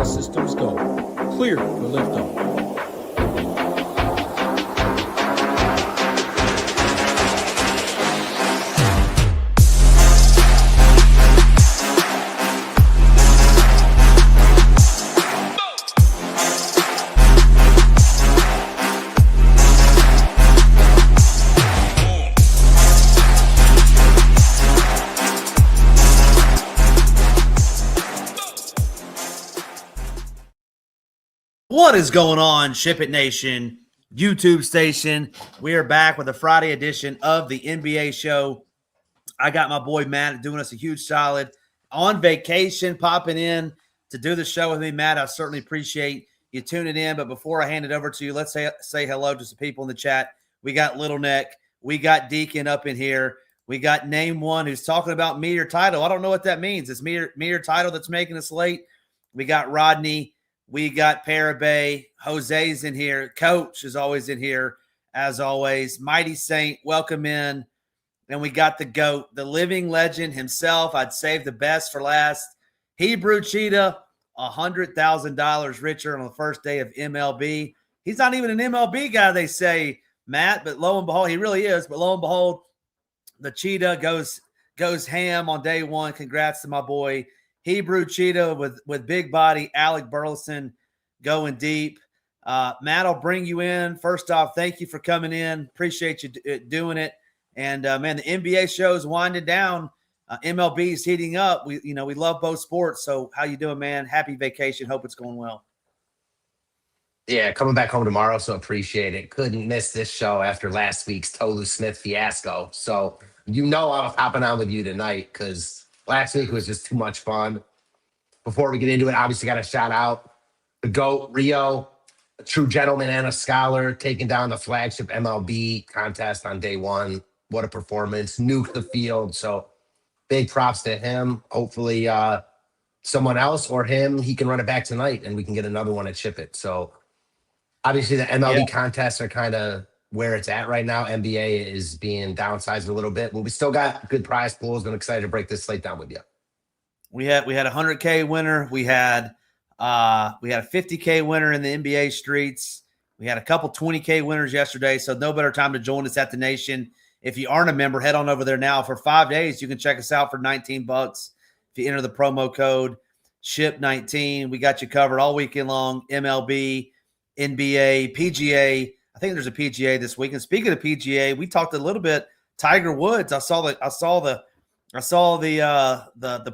All systems go. Clear for liftoff. What is going on, Ship It Nation, YouTube station? We are back with a Friday edition of the NBA show. I got my boy Matt doing us a huge solid on vacation, popping in to do the show with me. Matt, I certainly appreciate you tuning in. But before I hand it over to you, let's say hello to some people in the chat. We got Little Neck. We got Deacon up in here. We got Name One who's talking about meteor title. I don't know what that means. It's meteor title that's making us late. We got Rodney. We got Parabay. Jose's in here. Coach is always in here, as always. Mighty Saint, welcome in. And we got the GOAT, the living legend himself. I'd save the best for last. Hebrew Cheetah, $100,000 richer on the first day of MLB. He's not even an MLB guy, they say, Matt, but lo and behold, he really is. But lo and behold, the Cheetah goes ham on day one. Congrats to my boy. Hebrew Cheetah with big body, Alec Burleson going deep. Matt, I'll bring you in. First off, thank you for coming in. Appreciate you doing it. And, man, the NBA show is winding down. MLB is heating up. We love both sports. So how you doing, man? Happy vacation. Hope it's going well. Yeah, coming back home tomorrow, so appreciate it. Couldn't miss this show after last week's Tolu Smith fiasco. So I was hopping on with you tonight because last week was just too much fun. Before we get into it, obviously got to shout out the GOAT, Rio, a true gentleman and a scholar, taking down the flagship MLB contest on day one. What a performance. Nuked the field. So big props to him. Hopefully someone else or him, he can run it back tonight and we can get another one at Ship It. So obviously the MLB contests are kind of where it's at right now. NBA is being downsized a little bit, but we still got good prize pools. I'm excited to break this slate down with you. We had a 100K winner. We had a 50K winner in the NBA streets. We had a couple 20K winners yesterday. So no better time to join us at the Nation. If you aren't a member, head on over there now. For 5 days, you can check us out for $19. If you enter the promo code SHIP19, we got you covered all weekend long. MLB, NBA, PGA. I think there's a PGA this week. And speaking of PGA, we talked a little bit. Tiger Woods. I saw the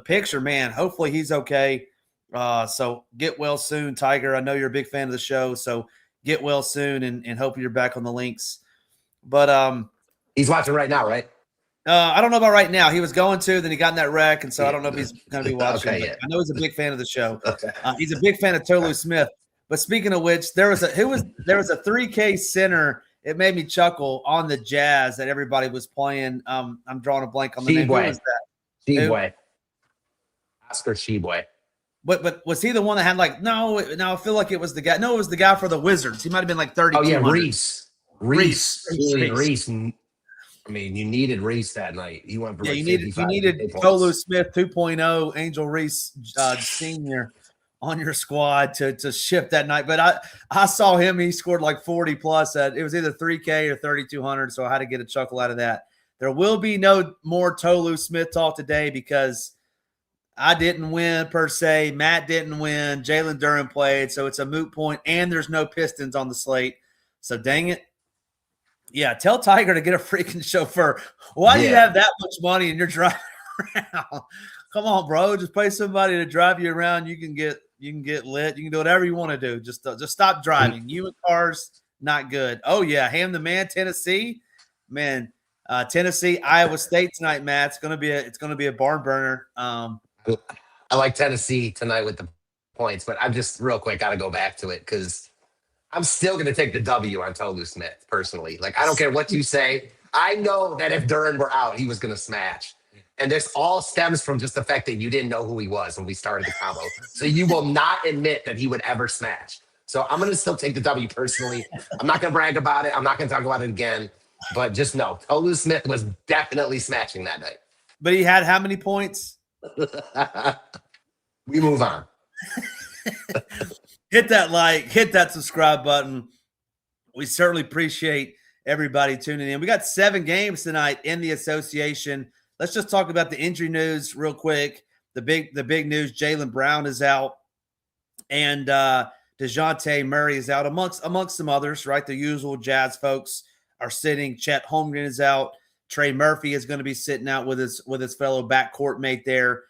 picture, man. Hopefully he's okay. So get well soon, Tiger. I know you're a big fan of the show, so get well soon and hope you're back on the links. But he's watching right now, right? I don't know about right now. He was going to, then he got in that wreck, and so I don't know if he's going to be watching. Okay, I know he's a big fan of the show. He's a big fan of Tolu Smith. But speaking of which, there was a 3K center. It made me chuckle on the Jazz that everybody was playing. I'm drawing a blank on the name. Who was that? Sheboy. Oscar Sheboy. But was he the one that had no, I feel like it was the guy. No, it was the guy for the Wizards. He might have been like 30. Oh, yeah, Reese. I mean, you needed Reese that night. He went for you needed Tolu Smith 2.0, Angel Reese Sr. on your squad to ship that night. But I saw him. He scored like 40 plus. It was either 3K or 3,200, so I had to get a chuckle out of that. There will be no more Tolu Smith talk today because I didn't win per se. Matt didn't win. Jalen Duren played, so it's a moot point, and there's no Pistons on the slate. So dang it. Yeah, tell Tiger to get a freaking chauffeur. Why do you have that much money and you're driving around? Come on, bro. Just pay somebody to drive you around. You can get lit. You can do whatever you want to do. Just stop driving. You and cars, not good. Oh yeah, Ham the man, Tennessee, man. Tennessee, Iowa State tonight, Matt. It's gonna be a barn burner. I like Tennessee tonight with the points, but I'm just real quick. Got to go back to it because I'm still gonna take the W on Tolu Smith personally. Like I don't care what you say. I know that if Duren were out, he was gonna smash. And this all stems from just the fact that you didn't know who he was when we started the combo. So you will not admit that he would ever smash. So I'm going to still take the W personally. I'm not going to brag about it. I'm not going to talk about it again. But just know, Tolu Smith was definitely smashing that night. But he had how many points? We move on. hit that like, hit that subscribe button. We certainly appreciate everybody tuning in. We got 7 games tonight in the association. Let's just talk about the injury news real quick. The big news: Jaylen Brown is out, and DeJounte Murray is out, amongst some others. Right, the usual Jazz folks are sitting. Chet Holmgren is out. Trey Murphy is going to be sitting out with his fellow backcourt mate there.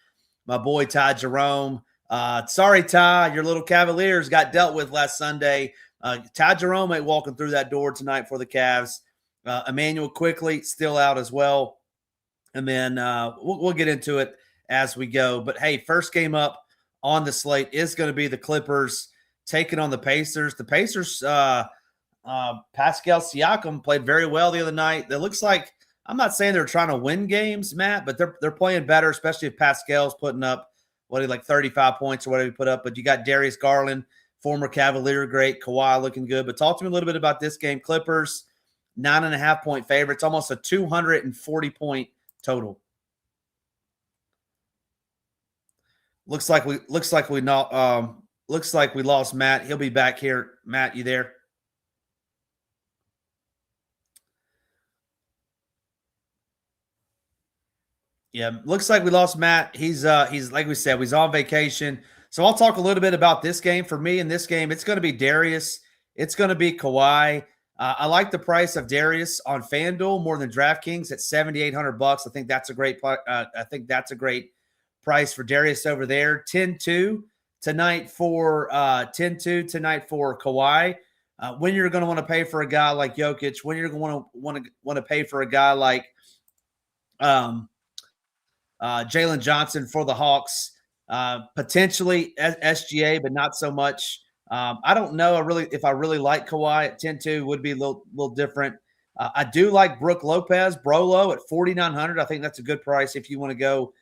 My boy Ty Jerome. Sorry, Ty, your little Cavaliers got dealt with last Sunday. Ty Jerome ain't walking through that door tonight for the Cavs. Emmanuel Quickly still out as well. And then we'll get into it as we go. But, hey, first game up on the slate is going to be the Clippers taking on the Pacers. The Pacers, Pascal Siakam played very well the other night. It looks like – I'm not saying they're trying to win games, Matt, but they're playing better, especially if Pascal's putting up, 35 points or whatever he put up. But you got Darius Garland, former Cavalier great, Kawhi looking good. But talk to me a little bit about this game. Clippers, 9.5-point favorites, almost a 240-point total. Looks like we lost Matt. He'll be back here. Matt, you there? Yeah, looks like we lost Matt. He's like we said, he's on vacation. So I'll talk a little bit about this game. For me in this game, it's going to be Darius. It's going to be Kawhi. I like the price of Darius on FanDuel more than DraftKings at $7,800. I think that's a great. Price for Darius over there. 10-2 tonight for 10-2 tonight for Kawhi. When you're going to want to pay for a guy like Jokic, when you're going to want to pay for a guy like Jalen Johnson for the Hawks, potentially SGA, but not so much. I don't know. If I really like Kawhi at 10-2 would be a little different. I do like Brook Lopez, Brolo at 4,900. I think that's a good price if you want to go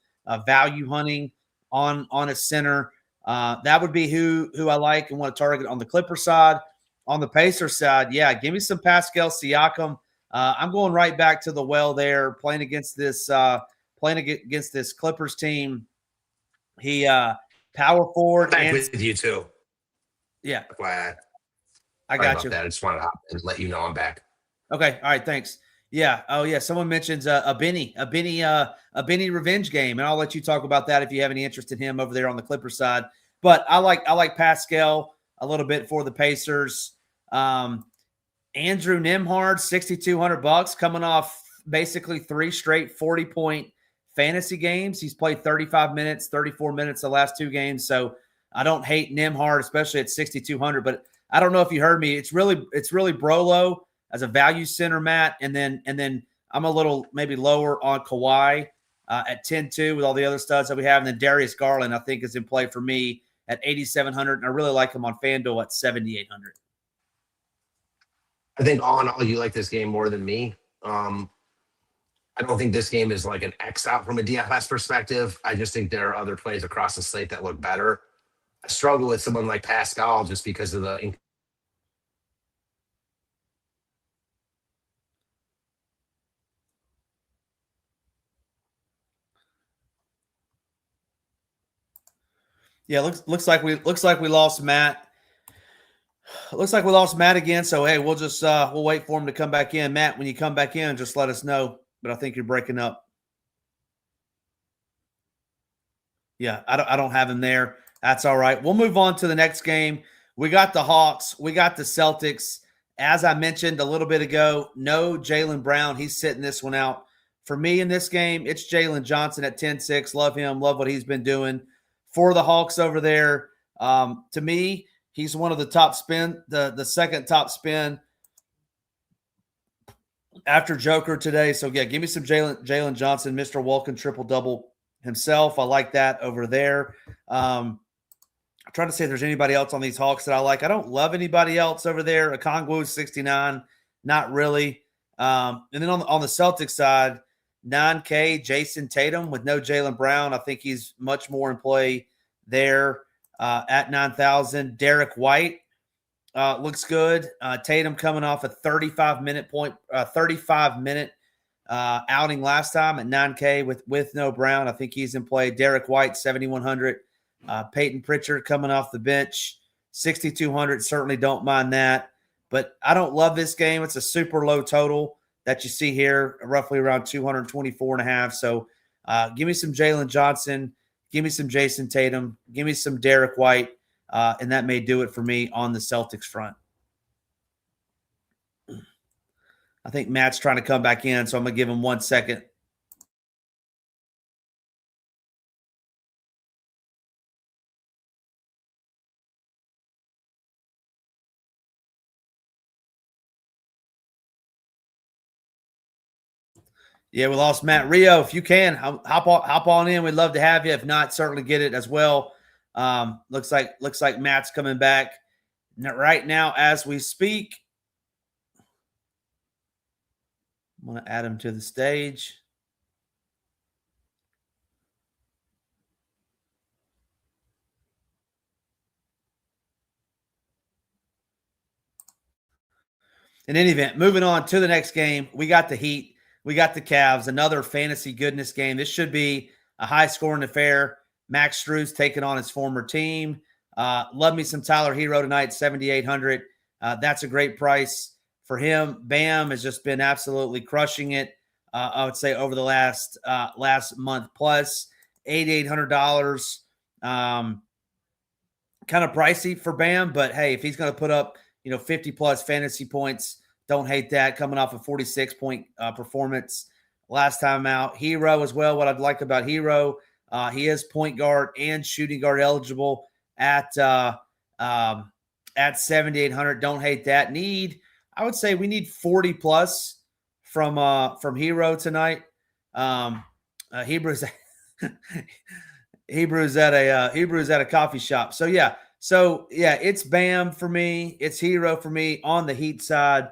value hunting on a center. That would be who I like and want to target on the Clipper side. On the Pacer side, yeah, give me some Pascal Siakam. I'm going right back to the well there, playing against this Clippers team. He power forward. Back with you too. Yeah. I got you. That. I just wanted to hop and let you know I'm back. Okay. All right. Thanks. Yeah. Oh, yeah. Someone mentions a Benny revenge game, and I'll let you talk about that if you have any interest in him over there on the Clipper side. But I like Pascal a little bit for the Pacers. Andrew Nembhard, $6,200, coming off basically 3 straight 40-point fantasy games. He's played 35 minutes, 34 minutes the last 2 games. So I don't hate Nembhard, especially at 6,200. But I don't know if you heard me. It's really Brolo as a value center, Matt, and then I'm a little maybe lower on Kawhi at 10-2 with all the other studs that we have, and then Darius Garland I think is in play for me at 8,700, and I really like him on FanDuel at 7,800. I think all in all, you like this game more than me. I don't think this game is like an X out from a DFS perspective. I just think there are other plays across the slate that look better. I struggle with someone like Pascal just because of the Yeah, looks like we lost Matt. Looks like we lost Matt again. So hey, we'll just we'll wait for him to come back in. Matt, when you come back in, just let us know. But I think you're breaking up. Yeah, I don't have him there. That's all right. We'll move on to the next game. We got the Hawks. We got the Celtics. As I mentioned a little bit ago, no Jaylen Brown. He's sitting this one out. For me in this game, it's Jalen Johnson at 10-6. Love him. Love what he's been doing for the Hawks over there. To me, he's one of the top spin, the second top spin after Joker today. So, yeah, give me some Jalen Johnson, Mr. Walken triple-double himself. I like that over there. I'm trying to see if there's anybody else on these Hawks that I like. I don't love anybody else over there. Okongwu 69, not really. And then on the Celtics side, 9K, Jason Tatum with no Jaylen Brown. I think he's much more in play there at 9,000. Derek White looks good. Tatum coming off a 35-minute outing last time at 9K with no Brown. I think he's in play. Derek White, 7,100. Peyton Pritchard coming off the bench, 6,200. Certainly don't mind that. But I don't love this game. It's a super low total that you see here, roughly around 224.5. So give me some Jalen Johnson. Give me some Jason Tatum. Give me some Derek White. And that may do it for me on the Celtics front. I think Matt's trying to come back in, so I'm going to give him 1 second. Yeah, we lost Matt Rio. If you can, hop on in. We'd love to have you. If not, certainly get it as well. Looks like Matt's coming back right now as we speak. I'm going to add him to the stage. In any event, moving on to the next game, we got the Heat. We got the Cavs, another fantasy goodness game. This should be a high-scoring affair. Max Strus taking on his former team. Love me some Tyler Hero tonight, 7,800. That's a great price for him. Bam has just been absolutely crushing it. I would say over the last month plus, $8,800. Kind of pricey for Bam, but hey, if he's going to put up 50 plus fantasy points, don't hate that. Coming off a 46-point performance last time out. Hero as well. What I'd like about Hero, he is point guard and shooting guard eligible at 7,800. Don't hate that. I would say we need 40 plus from Hero tonight. Hebrews at a coffee shop. So yeah, it's Bam for me. It's Hero for me on the Heat side.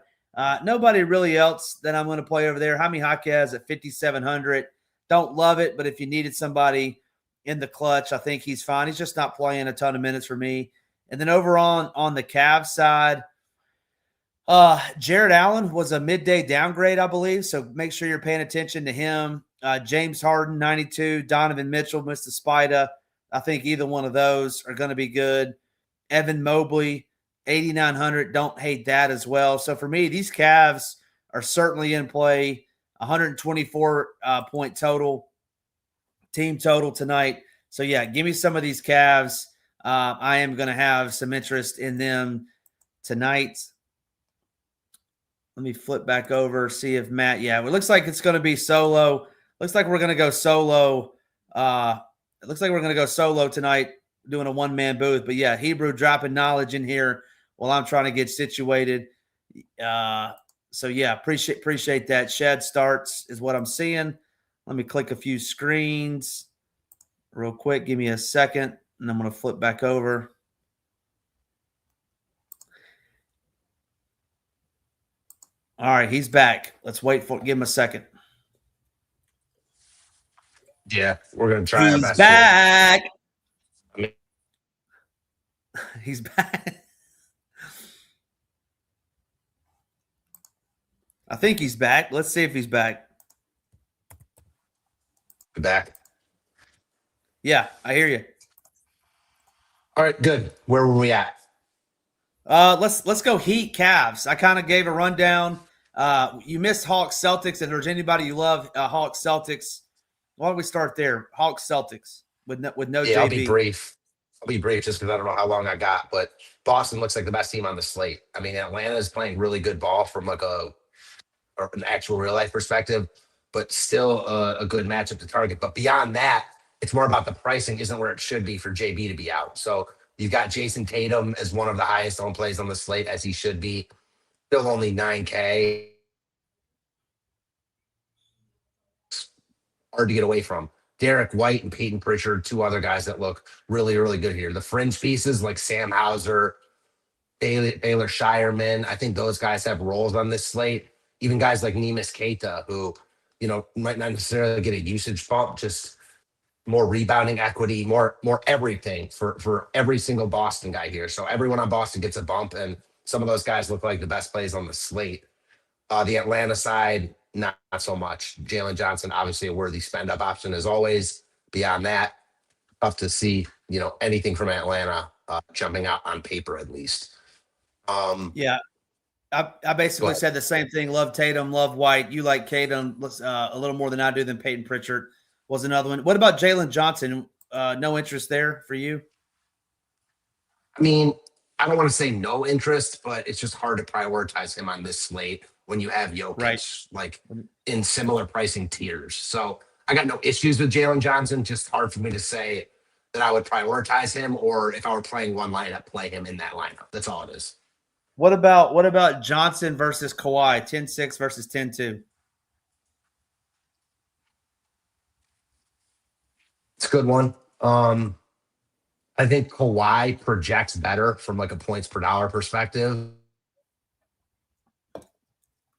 Nobody really else that I'm going to play over there. Jaime Jaquez at 5,700. Don't love it, but if you needed somebody in the clutch, I think he's fine. He's just not playing a ton of minutes for me. And then over on the Cavs side, Jared Allen was a midday downgrade, I believe. So make sure you're paying attention to him. James Harden, 92. Donovan Mitchell, Mr. Spida. I think either one of those are going to be good. Evan Mobley, 8,900. Don't hate that as well. So for me, these Cavs are certainly in play. 124 point total, team total tonight. So yeah, give me some of these Cavs. I am going to have some interest in them tonight. Let me flip back over, see if Matt. Yeah, it looks like it's going to be solo. Looks like we're going to go solo. It looks like we're going to go solo tonight, doing a one-man booth. But yeah, Hebrew dropping knowledge in here while I'm trying to get situated. So yeah, appreciate that. Shed starts is what I'm seeing. Let me click a few screens real quick. Give me a second, and I'm going to flip back over. All right, he's back. Let's give him a second. Yeah, we're going to try our best. He's back. He's back. I think he's back. Let's see if he's back. Back. Yeah, I hear you. All right, good. Where were we at? Let's go Heat Cavs. I kind of gave a rundown. You missed Hawks Celtics. If there's anybody you love, Hawks Celtics. Why don't we start there? Hawks Celtics with no JB. I'll be brief. Just because I don't know how long I got. But Boston looks like the best team on the slate. I mean, Atlanta is playing really good ball from like an actual real life perspective, but still a good matchup to target. But beyond that, it's more about the pricing isn't where it should be for JB to be out. So you've got Jason Tatum as one of the highest owned plays on the slate, as he should be. Still only 9K. Hard to get away from. Derek White and Peyton Pritchard, two other guys that look really, really good here. The fringe pieces like Sam Hauser, Baylor Shireman, I think those guys have roles on this slate. Even guys like Neemias Queta, who, might not necessarily get a usage bump, just more rebounding equity, more everything for every single Boston guy here. So everyone on Boston gets a bump, and some of those guys look like the best plays on the slate. The Atlanta side, not so much. Jalen Johnson, obviously a worthy spend-up option as always. Beyond that, tough to see anything from Atlanta jumping out on paper at least. Yeah, I basically said the same thing. Love Tatum, love White. You like Tatum a little more than I do than Peyton Pritchard was another one. What about Jalen Johnson? No interest there for you? I mean, I don't want to say no interest, but it's just hard to prioritize him on this slate when you have Jokic Right. like in similar pricing tiers. So I got no issues with Jalen Johnson. Just hard for me to say that I would prioritize him, or if I were playing one lineup, play him in that lineup. That's all it is. What about Johnson versus Kawhi? 10-6 versus 10-2. It's a good one. I think Kawhi projects better from like a points per dollar perspective.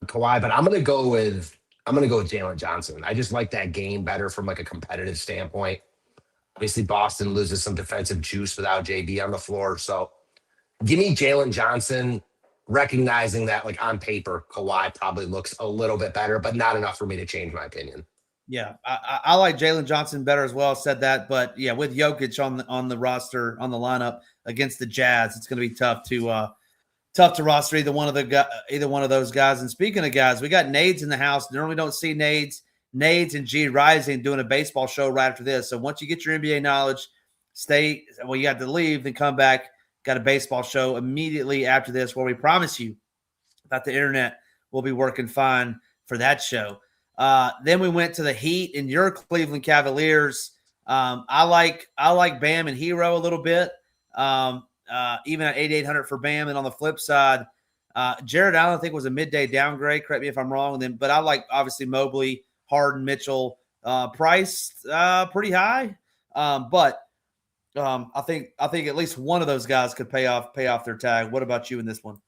Kawhi, but I'm gonna go with Jalen Johnson. I just like that game better from like a competitive standpoint. Obviously, Boston loses some defensive juice without JB on the floor. So give me Jalen Johnson, recognizing that like on paper, Kawhi probably looks a little bit better, but not enough for me to change my opinion. Yeah, I like Jalen Johnson better as well. Said that, but yeah, with Jokic on the roster on the lineup against the Jazz, it's going to be tough to roster either one of those guys. And speaking of guys, we got Nades in the house. Normally don't see Nades and G Rising doing a baseball show right after this. So once you get your NBA knowledge, you got to leave, then come back. Got a baseball show immediately after this where we promise you that the internet will be working fine for that show. Then we went to the Heat and your Cleveland Cavaliers. I like Bam and Hero a little bit, even at 8,800 for Bam. And on the flip side, Jared Allen I think was a midday downgrade. Correct me if I'm wrong. But I like obviously Mobley, Harden, Mitchell, priced pretty high. But I think at least one of those guys could pay off their tag. What about you in this one?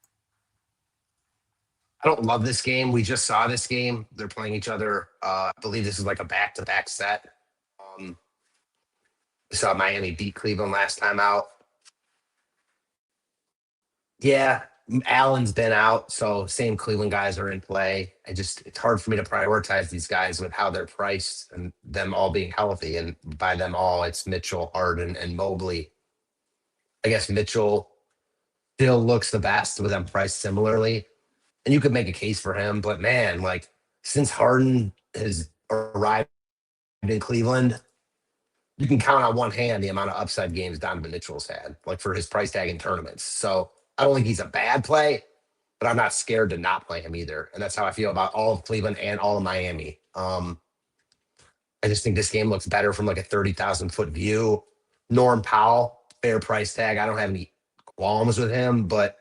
I don't love this game. We just saw this game. They're playing each other. I believe this is like a back-to-back set. We saw Miami beat Cleveland last time out. Yeah, Allen's been out, so same Cleveland guys are in play. It's hard for me to prioritize these guys with how they're priced and them all being healthy. And by them all, it's Mitchell, Harden, and Mobley. I guess Mitchell still looks the best with them priced similarly. And you could make a case for him, but man, like since Harden has arrived in Cleveland, you can count on one hand the amount of upside games Donovan Mitchell's had, like for his price tag in tournaments. So I don't think he's a bad play, but I'm not scared to not play him either. And that's how I feel about all of Cleveland and all of Miami. I just think this game looks better from like a 30,000 foot view. Norm Powell, fair price tag. I don't have any qualms with him, but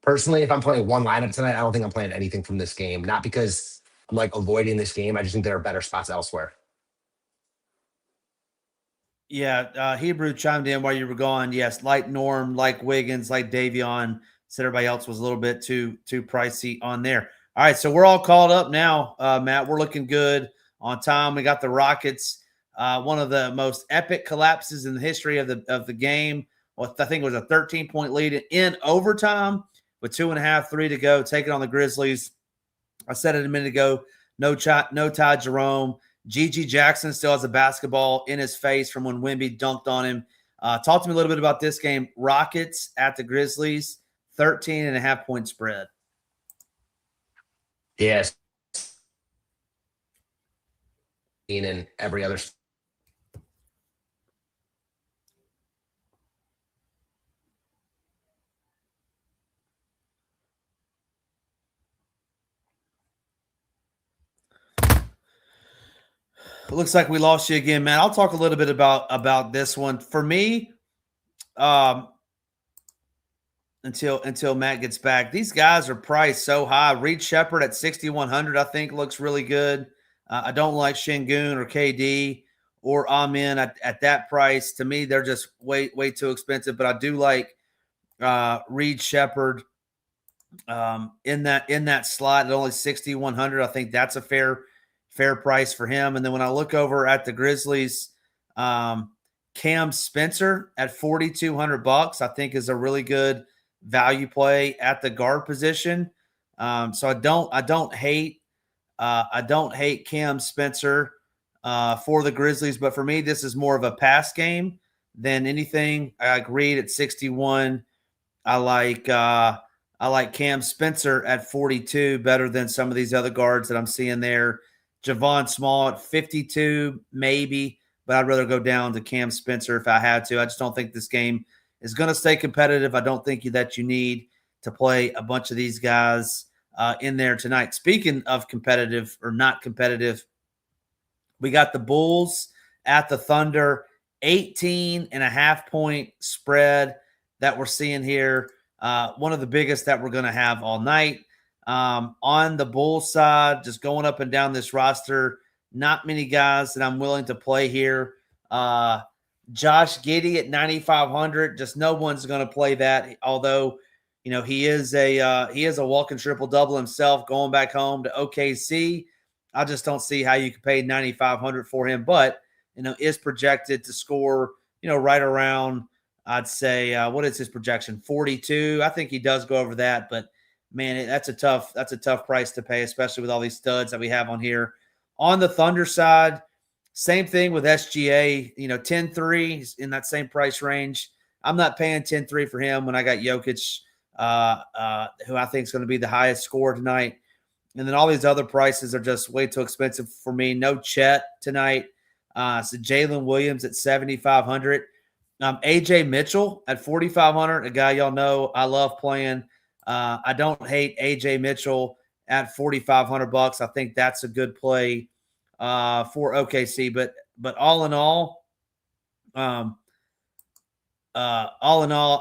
personally, if I'm playing one lineup tonight, I don't think I'm playing anything from this game. Not because I'm like avoiding this game. I just think there are better spots elsewhere. Yeah, Hebrew chimed in while you were gone. Yes, like Norm, like Wiggins, like Davion. Said everybody else was a little bit too pricey on there. All right, so we're all called up now, Matt. We're looking good on time. We got the Rockets, one of the most epic collapses in the history of the game. Well, I think it was a 13-point lead in overtime with 2.5, 3 to go, taking on the Grizzlies. I said it a minute ago, no Ty Jerome. Gigi Jackson still has a basketball in his face from when Wemby dunked on him. Talk to me a little bit about this game. Rockets at the Grizzlies, 13.5-point spread. Yes. And every other. It looks like we lost you again, man. I'll talk a little bit about this one. For me, until Matt gets back, these guys are priced so high. Reed Shepherd at 6,100, I think, looks really good. I don't like Şengün or KD or Amin at that price. To me, they're just way too expensive. But I do like Reed Shepherd in that slot at only 6,100. I think that's a fair price for him. And then when I look over at the Grizzlies, Cam Spencer at $4,200, I think is a really good value play at the guard position. So I don't hate Cam Spencer for the Grizzlies. But for me, this is more of a pass game than anything. I like Reed at 61. I like Cam Spencer at 42 better than some of these other guards that I'm seeing there. Javon Small at 52, maybe, but I'd rather go down to Cam Spencer if I had to. I just don't think this game is going to stay competitive. I don't think that you need to play a bunch of these guys in there tonight. Speaking of competitive or not competitive, we got the Bulls at the Thunder, 18.5-point spread that we're seeing here. One of the biggest that we're going to have all night. On the Bulls side, just going up and down this roster, not many guys that I'm willing to play here. Josh Giddey at 9,500, just no one's going to play that. Although, he is a walking triple double himself, going back home to OKC. I just don't see how you could pay 9,500 for him, but is projected to score, right around. I'd say what is his projection? 42. I think he does go over that, but man, that's a tough price to pay, especially with all these studs that we have on here. On the Thunder side, same thing with SGA. 10-3 in that same price range. I'm not paying 10-3 for him when I got Jokic, who I think is going to be the highest scorer tonight. And then all these other prices are just way too expensive for me. No Chet tonight. So Jalen Williams at 7,500. AJ Mitchell at 4,500, a guy y'all know I love playing. I don't hate AJ Mitchell at 4,500 bucks. I think that's a good play for OKC. But all in all,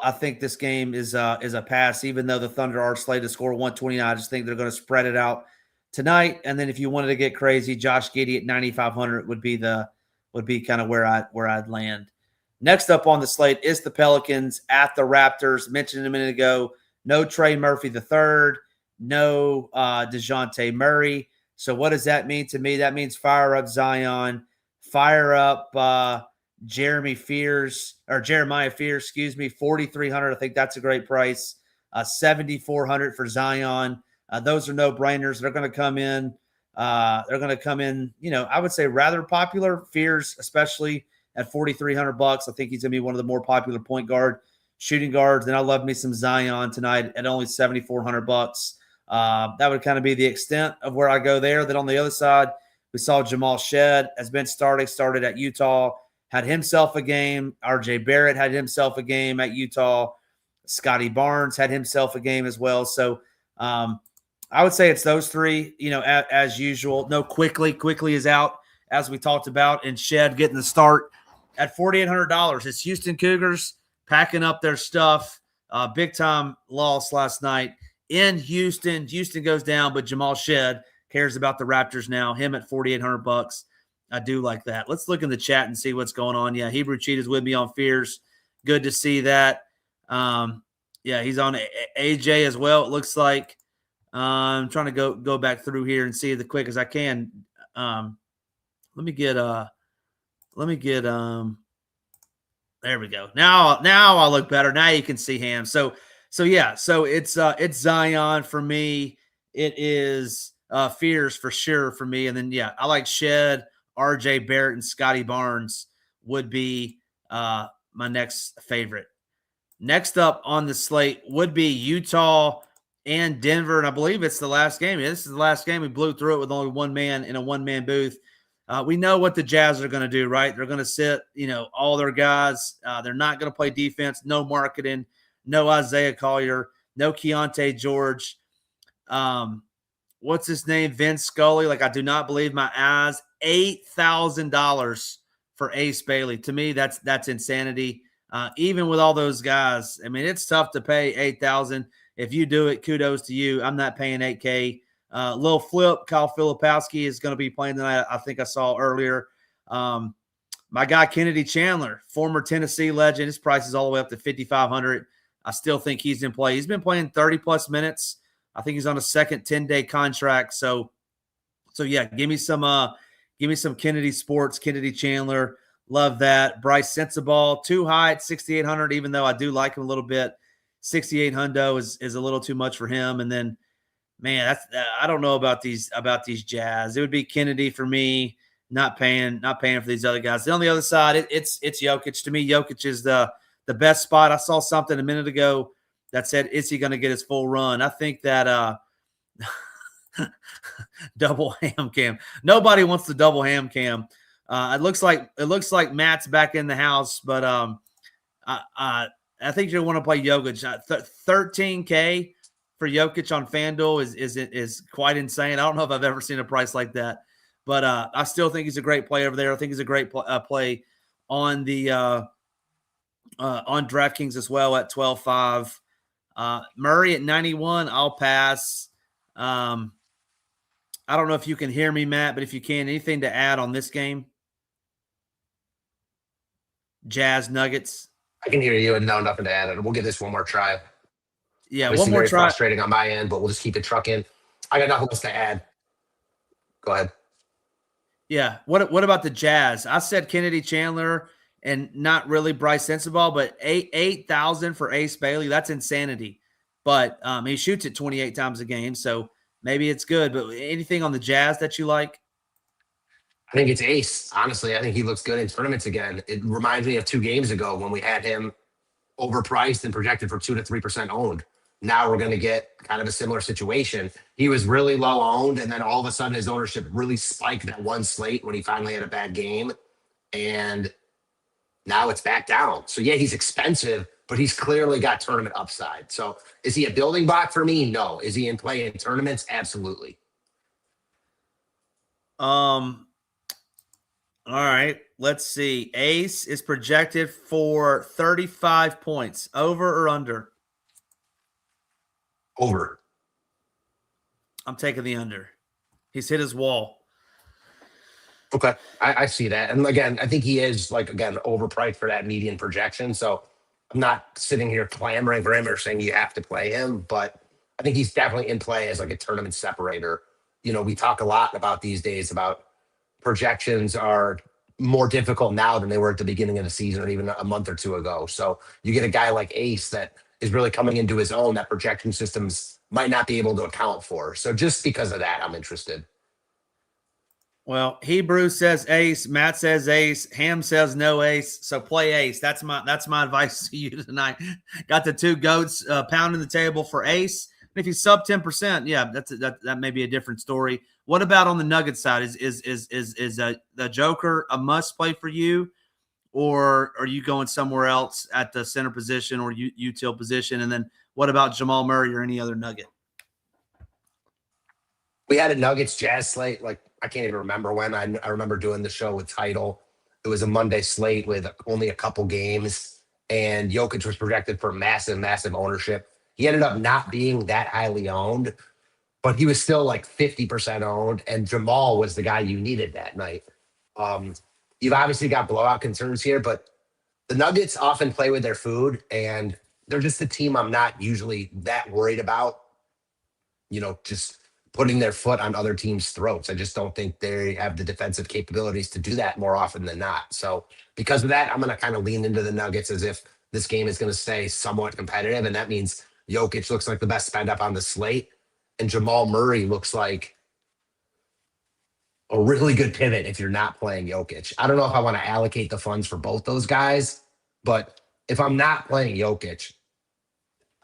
I think this game is a pass. Even though the Thunder are slated to score 129, I just think they're going to spread it out tonight. And then if you wanted to get crazy, Josh Giddey at 9,500 would be kind of where I'd land. Next up on the slate is the Pelicans at the Raptors. Mentioned a minute ago, no Trey Murphy III, no DeJounte Murray. So what does that mean to me? That means fire up Zion, fire up Jeremiah Fears, 4,300. I think that's a great price. 7,400 for Zion. Those are no-brainers. They're going to come in. I would say rather popular. Fears, especially at 4,300 bucks. I think he's going to be one of the more popular point guard shooting guards. And I love me some Zion tonight at only 7,400 bucks. That would kind of be the extent of where I go there. Then on the other side, we saw Jamal Shead has been started at Utah, had himself a game. RJ Barrett had himself a game at Utah. Scotty Barnes had himself a game as well. So I would say it's those three, as usual. No, Quickly is out, as we talked about, and Shead getting the start at $4,800. It's Houston Cougars packing up their stuff. Big time loss last night in Houston. Houston goes down, but Jamal Shead cares about the Raptors now. Him at 4,800 bucks. I do like that. Let's look in the chat and see what's going on. Yeah, Hebrew Cheat is with me on Fears. Good to see that. He's on AJ as well. It looks like. I'm trying to go back through here and see the quick as I can. Let me get there we go. Now I look better. Now you can see him. So it's Zion for me. It is Fears for sure for me. And then I like Shed, RJ Barrett, and Scotty Barnes would be my next favorite. Next up on the slate would be Utah and Denver, and I believe it's the last game. This is the last game. We blew through it with only one man in a one-man booth. We know what the Jazz are going to do, right? They're going to sit, all their guys. They're not going to play defense. No marketing. No Isaiah Collier. No Keontae George. What's his name? Vince Scully. I do not believe my eyes. $8,000 for Ace Bailey. To me, that's insanity. Even with all those guys, I mean, it's tough to pay $8,000. If you do it, kudos to you. I'm not paying $8K. Little flip, Kyle Filipowski is going to be playing tonight. I think I saw earlier. My guy Kennedy Chandler, former Tennessee legend, his price is all the way up to $5,500. I still think he's in play. He's been playing 30-plus minutes. I think he's on a second 10-day contract. So give me some Kennedy Sports, Kennedy Chandler. Love that. Bryce Sensabaugh, too high at 6,800, even though I do like him a little bit. 6,800 is a little too much for him. And then, man, I don't know about these Jazz. It would be Kennedy for me. not paying for these other guys. Then on the other side, it's Jokic. To me, Jokic is the best spot. I saw something a minute ago that said, is he going to get his full run? I think that double ham cam. Nobody wants the double ham cam. It looks like Matt's back in the house, but I think you want to play Jokic. 13K for Jokic on FanDuel is quite insane. I don't know if I've ever seen a price like that, but I still think he's a great play over there. I think he's a great play on the on DraftKings as well at 12.5. Murray at 91. I'll pass. I don't know if you can hear me, Matt, but if you can, anything to add on this game? Jazz Nuggets. I can hear you, and no, nothing to add. We'll give this one more try. Yeah, This one is more very try. frustrating on my end, but we'll just keep it trucking. I got nothing else to add. Go ahead. Yeah. What about the Jazz? I said Kennedy Chandler and not really Bryce Sensabaugh, but 8,000 for Ace Bailey. That's insanity. But he shoots it 28 times a game, so maybe it's good. But anything on the Jazz that you like? I think it's Ace. Honestly, I think he looks good in tournaments again. It reminds me of 2 games ago when we had him overpriced and projected for 2 to 3% owned. Now we're going to get kind of a similar situation. He was really low owned, and then all of a sudden his ownership really spiked at one slate when he finally had a bad game. And now it's back down. So yeah, he's expensive, but he's clearly got tournament upside. So is he a building block for me? No. Is he in play in tournaments? Absolutely. All right, let's see. Ace is projected for 35 points. Over or under? Over. I'm taking the under. He's hit his wall. Okay. I see that. And again, I think he is overpriced for that median projection. So I'm not sitting here clamoring for him or saying you have to play him, but I think he's definitely in play as like a tournament separator. We talk a lot about these days about projections are more difficult now than they were at the beginning of the season or even a month or two ago. So you get a guy like Ace that is really coming into his own that projection systems might not be able to account for. So just because of that, I'm interested. Well, Hebrew says Ace, Matt says Ace, Ham says no Ace. So play Ace. That's my advice to you tonight. Got the 2 goats pounding the table for Ace. And if he's sub 10%, yeah, that may be a different story. What about on the Nuggets side? Is the Joker a must play for you, or are you going somewhere else at the center position or util position? And then what about Jamal Murray or any other Nugget? We had a Nuggets Jazz slate. Like I can't even remember when. I remember doing the show with Title. It was a Monday slate with only a couple games, and Jokic was projected for massive ownership. He ended up not being that highly owned, but he was still like 50% owned, and Jamal was the guy you needed that night. You've obviously got blowout concerns here, but the Nuggets often play with their food, and they're just a team I'm not usually that worried about, just putting their foot on other teams' throats. I just don't think they have the defensive capabilities to do that more often than not. So because of that, I'm going to kind of lean into the Nuggets as if this game is going to stay somewhat competitive, and that means Jokic looks like the best spend up on the slate, and Jamal Murray looks like a really good pivot if you're not playing Jokic. I don't know if I want to allocate the funds for both those guys, but if I'm not playing Jokic,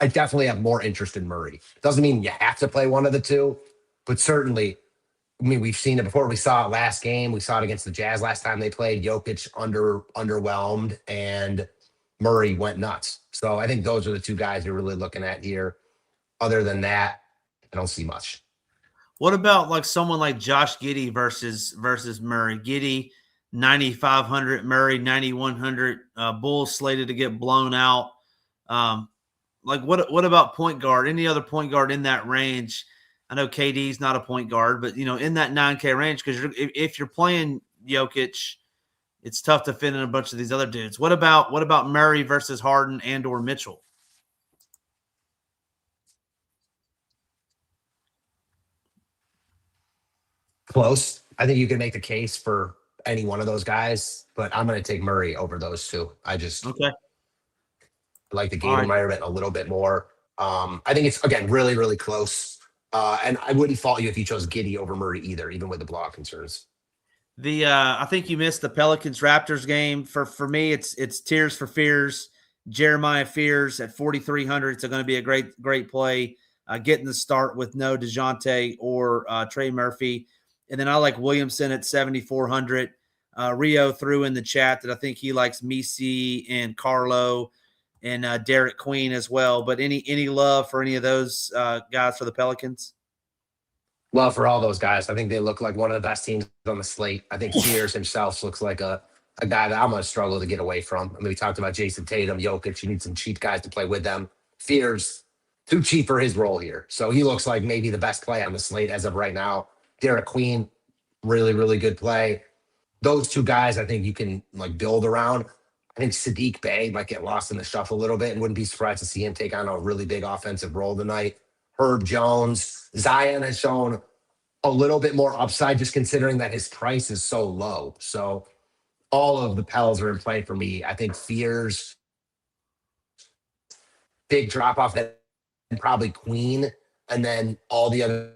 I definitely have more interest in Murray. Doesn't mean you have to play one of the two, but certainly, we've seen it before. We saw it last game. We saw it against the Jazz last time they played. Jokic underwhelmed, and Murray went nuts. So I think those are the 2 guys you're really looking at here. Other than that, I don't see much. What about like someone like Josh Giddey versus Murray? Giddey 9,500, Murray 9,100. Bulls slated to get blown out. What about point guard? Any other point guard in that range? I know KD's not a point guard, but in that 9K range, because if you're playing Jokic, it's tough to fit in a bunch of these other dudes. What about Murray versus Harden and or Mitchell? Close. I think you can make the case for any one of those guys, but I'm going to take Murray over those 2. I just like the game environment a little bit more. I think it's, again, really, really close. And I wouldn't fault you if you chose Giddey over Murray either, even with the blowout concerns. I think you missed the Pelicans Raptors game. For me, it's Tears for Fears. Jeremiah Fears at 4,300. It's going to be a great play. Getting the start with no DeJounte or Trey Murphy. And then I like Williamson at 7,400. Rio threw in the chat that I think he likes Misi and Carlo and Derek Queen as well. But any love for any of those guys for the Pelicans? Well, for all those guys, I think they look like one of the best teams on the slate. I think Fears himself looks like a guy that I'm going to struggle to get away from. I mean, we talked about Jason Tatum, Jokic. You need some cheap guys to play with them. Fears, too cheap for his role here. So he looks like maybe the best play on the slate as of right now. Derek Queen, really, really good play. Those two guys, I think you can like build around. I think Sadiq Bey might get lost in the shuffle a little bit and wouldn't be surprised to see him take on a really big offensive role tonight. Herb Jones, Zion has shown a little bit more upside just considering that his price is so low. So all of the Pels are in play for me. I think Fears, big drop off, that and probably Queen, and then all the other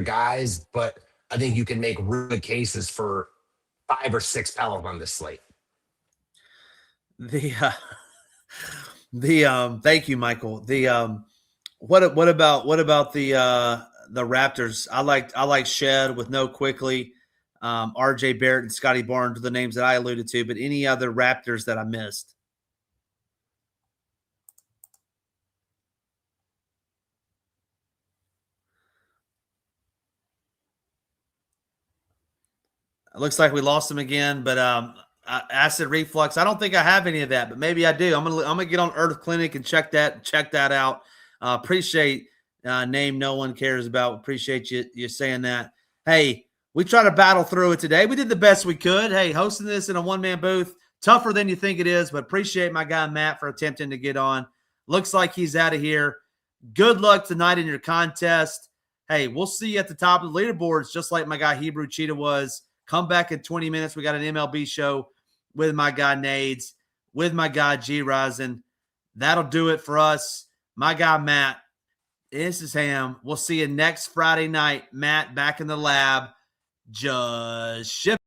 guys. But I think you can make really good cases for 5 or 6 Pels on this slate. Thank you, Michael. What about the Raptors? I like Shed with no Quickly, RJ Barrett and Scotty Barnes are the names that I alluded to, but any other Raptors that I missed? It looks like we lost him again, but acid reflux. I don't think I have any of that, but maybe I do. I'm gonna get on Earth Clinic and check that out. Appreciate name no one cares about. Appreciate you saying that. Hey, we try to battle through it today. We did the best we could. Hey, hosting this in a one-man booth, tougher than you think it is, but appreciate my guy Matt for attempting to get on. Looks like he's out of here. Good luck tonight in your contest. Hey, we'll see you at the top of the leaderboards, just like my guy Hebrew Cheetah was. Come back in 20 minutes. We got an MLB show with my guy Nades, with my guy G Rising. That'll do it for us. My guy Matt. This is Ham. We'll see you next Friday night. Matt back in the lab. Just ship